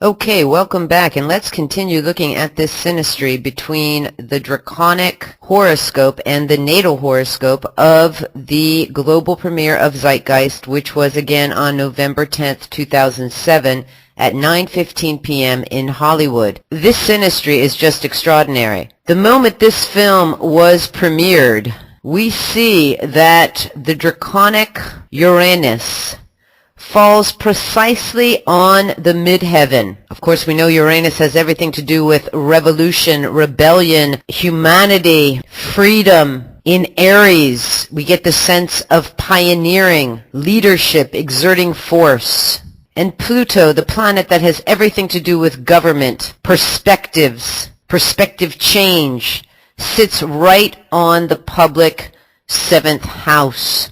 Okay, welcome back, and let's continue looking at this synastry between the Draconic horoscope and the natal horoscope of the global premiere of Zeitgeist, which was again on November 10th, 2007 at 9:15 p.m. in Hollywood. This synastry is just extraordinary. The moment this film was premiered, we see that the Draconic Uranus falls precisely on the midheaven. Of course, we know Uranus has everything to do with revolution, rebellion, humanity, freedom. In Aries, we get the sense of pioneering, leadership, exerting force. And Pluto, the planet that has everything to do with government, perspectives, perspective change, sits right on the public 7th house,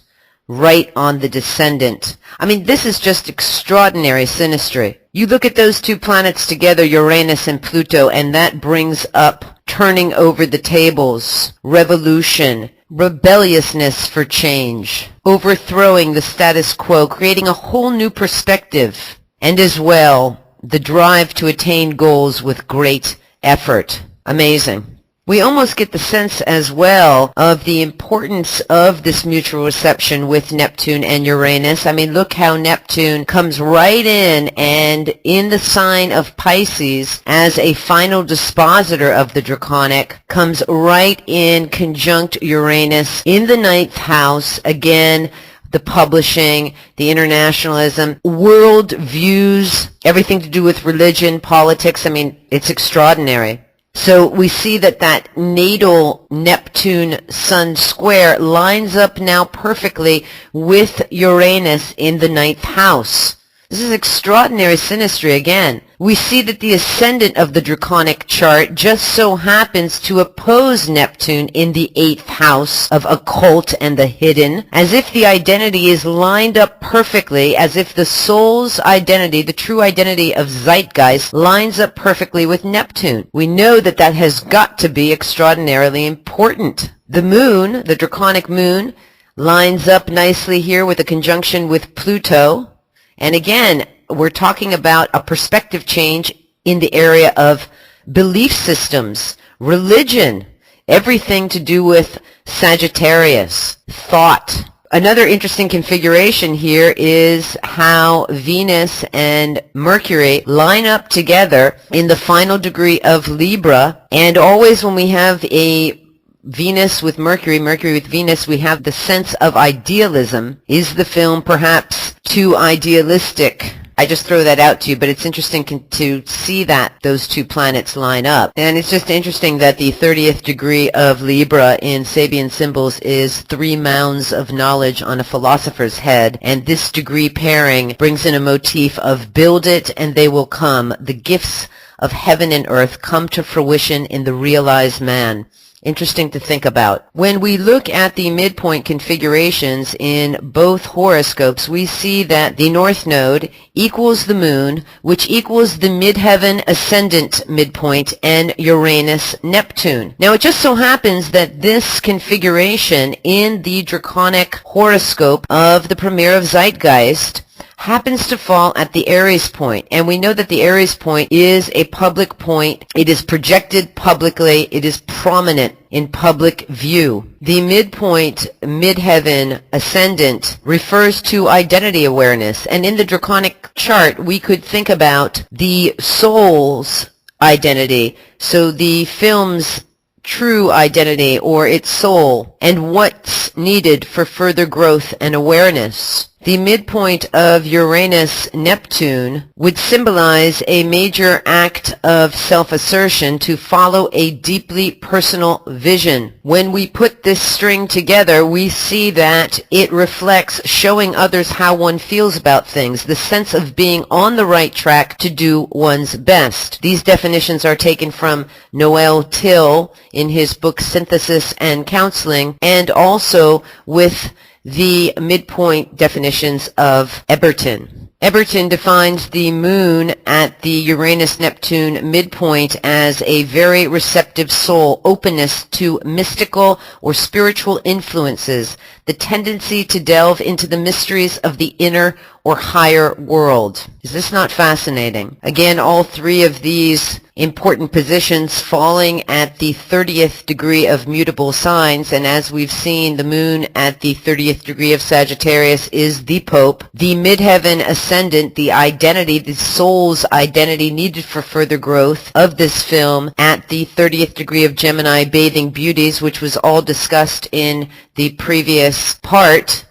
right on the descendant. I mean, this is just extraordinary synastry. You look at those two planets together, Uranus and Pluto, and that brings up turning over the tables, revolution, rebelliousness for change, overthrowing the status quo, creating a whole new perspective, and as well, the drive to attain goals with great effort. Amazing. We almost get the sense as well of the importance of this mutual reception with Neptune and Uranus. I mean, look how Neptune comes right in and in the sign of Pisces as a final dispositor of the Draconic, comes right in conjunct Uranus in the 9th house. Again, the publishing, the internationalism, world views, everything to do with religion, politics. I mean, it's extraordinary. So we see that natal Neptune-Sun square lines up now perfectly with Uranus in the 9th house. This is extraordinary synastry again. We see that the ascendant of the Draconic chart just so happens to oppose Neptune in the 8th house of occult and the hidden, as if the identity is lined up perfectly, as if the soul's identity, the true identity of Zeitgeist, lines up perfectly with Neptune. We know that that has got to be extraordinarily important. The moon, the Draconic moon, lines up nicely here with a conjunction with Pluto. And again, we're talking about a perspective change in the area of belief systems, religion, everything to do with Sagittarius, thought. Another interesting configuration here is how Venus and Mercury line up together in the final degree of Libra. And always when we have a Venus with Mercury, Mercury with Venus, we have the sense of idealism. Is the film perhaps too idealistic? I just throw that out to you, but it's interesting to see that those two planets line up. And it's just interesting that the 30th degree of Libra in Sabian symbols is 3 mounds of knowledge on a philosopher's head, and this degree pairing brings in a motif of build it and they will come. The gifts of heaven and earth come to fruition in the realized man. Interesting to think about. When we look at the midpoint configurations in both horoscopes, we see that the North Node equals the Moon, which equals the midheaven ascendant midpoint, and Uranus Neptune. Now, it just so happens that this configuration in the Draconic horoscope of the premiere of Zeitgeist happens to fall at the Aries point, and we know that the Aries point is a public point. It is projected publicly. It is prominent in public view. The midpoint, midheaven ascendant refers to identity awareness, and in the Draconic chart we could think about the soul's identity, so the film's true identity or its soul, and what's needed for further growth and awareness. The midpoint of Uranus-Neptune would symbolize a major act of self-assertion to follow a deeply personal vision. When we put this string together, we see that it reflects showing others how one feels about things, the sense of being on the right track to do one's best. These definitions are taken from Noel Till in his book Synthesis and Counseling, and also with the midpoint definitions of Eberton. Eberton defines the moon at the Uranus-Neptune midpoint as a very receptive soul, openness to mystical or spiritual influences, the tendency to delve into the mysteries of the inner or higher world. Is this not fascinating? Again, all three of these important positions falling at the 30th degree of mutable signs, and as we've seen, the moon at the 30th degree of Sagittarius is the Pope. The midheaven ascendant, the identity, the soul's identity needed for further growth of this film at the 30th degree of Gemini, bathing beauties, which was all discussed in the previous part,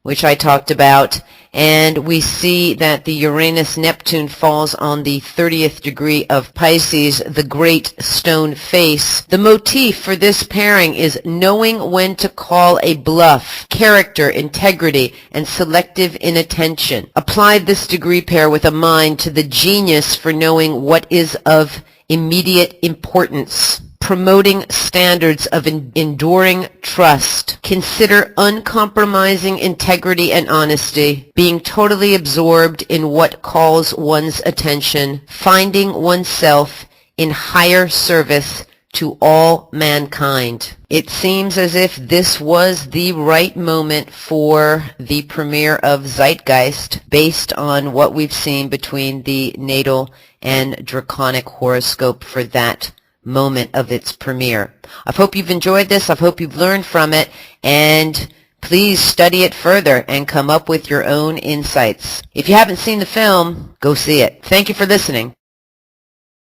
which I talked about. And we see that the Uranus-Neptune falls on the 30th degree of Pisces, the great stone face. The motif for this pairing is knowing when to call a bluff, character, integrity, and selective inattention. Apply this degree pair with a mind to the genius for knowing what is of immediate importance. Promoting standards of enduring trust. Consider uncompromising integrity and honesty, being totally absorbed in what calls one's attention, finding oneself in higher service to all mankind. It seems as if this was the right moment for the premiere of Zeitgeist based on what we've seen between the natal and draconic horoscope for that moment of its premiere. I hope you've enjoyed this. I hope you've learned from it, and please study it further and come up with your own insights. If you haven't seen the film, go see it. Thank you for listening.